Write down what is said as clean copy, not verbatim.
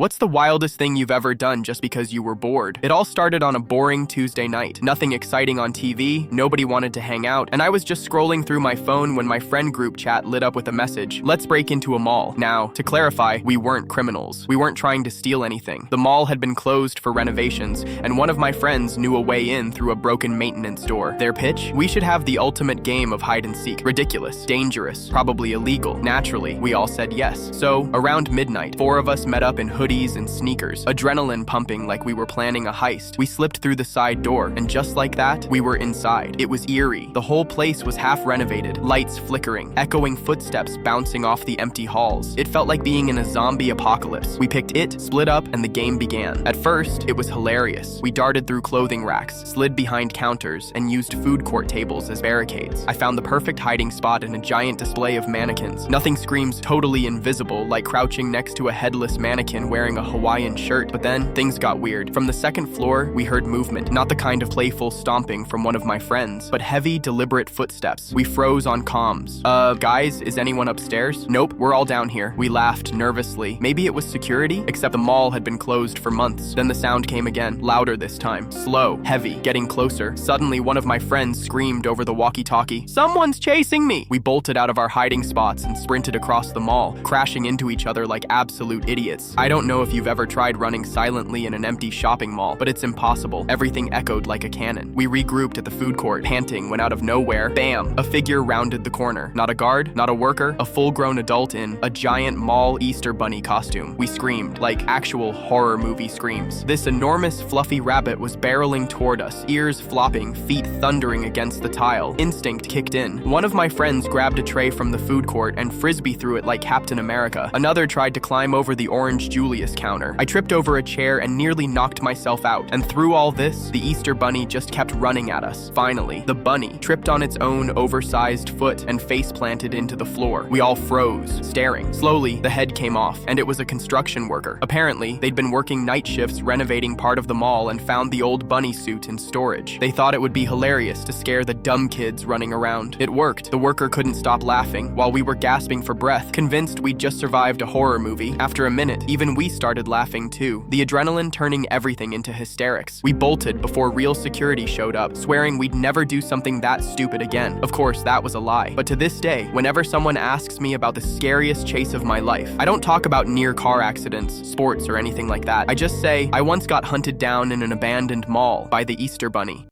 What's the wildest thing you've ever done just because you were bored? It all started on a boring Tuesday night. Nothing exciting on TV, nobody wanted to hang out, and I was just scrolling through my phone when my friend group chat lit up with a message. Let's break into a mall. Now, to clarify, we weren't criminals. We weren't trying to steal anything. The mall had been closed for renovations, and one of my friends knew a way in through a broken maintenance door. Their pitch? We should have the ultimate game of hide and seek. Ridiculous, dangerous, probably illegal. Naturally, we all said yes. So, around midnight, 4 of us met up in hoodies and sneakers, adrenaline pumping like we were planning a heist. We slipped through the side door, and just like that, we were inside. It was eerie. The whole place was half renovated, lights flickering, echoing footsteps bouncing off the empty halls. It felt like being in a zombie apocalypse. We picked it, split up, and the game began. At first, it was hilarious. We darted through clothing racks, slid behind counters, and used food court tables as barricades. I found the perfect hiding spot in a giant display of mannequins. Nothing screams totally invisible like crouching next to a headless mannequin wearing a Hawaiian shirt, but then things got weird. From the second floor, we heard movement, not the kind of playful stomping from one of my friends, but heavy, deliberate footsteps. We froze on comms. Guys, is anyone upstairs? Nope, we're all down here. We laughed nervously. Maybe it was security? Except the mall had been closed for months. Then the sound came again, louder this time. Slow, heavy, getting closer. Suddenly, one of my friends screamed over the walkie-talkie, "Someone's chasing me!" We bolted out of our hiding spots and sprinted across the mall, crashing into each other like absolute idiots. I don't know if you've ever tried running silently in an empty shopping mall, but it's impossible. Everything echoed like a cannon. We regrouped at the food court, panting, when out of nowhere, bam, a figure rounded the corner. Not a guard, not a worker, a full-grown adult in a giant mall Easter bunny costume. We screamed, like actual horror movie screams. This enormous fluffy rabbit was barreling toward us, ears flopping, feet thundering against the tile. Instinct kicked in. One of my friends grabbed a tray from the food court and frisbee threw it like Captain America. Another tried to climb over the orange Julius counter. I tripped over a chair and nearly knocked myself out. And through all this, the Easter bunny just kept running at us. Finally, the bunny tripped on its own oversized foot and face planted into the floor. We all froze, staring. Slowly, the head came off, and it was a construction worker. Apparently, they'd been working night shifts renovating part of the mall and found the old bunny suit in storage. They thought it would be hilarious to scare the dumb kids running around. It worked. The worker couldn't stop laughing, while we were gasping for breath, convinced we'd just survived a horror movie. After a minute, even we started laughing too, the adrenaline turning everything into hysterics. We bolted before real security showed up, swearing we'd never do something that stupid again. Of course, that was a lie. But to this day, whenever someone asks me about the scariest chase of my life, I don't talk about near car accidents, sports, or anything like that. I just say, I once got hunted down in an abandoned mall by the Easter bunny.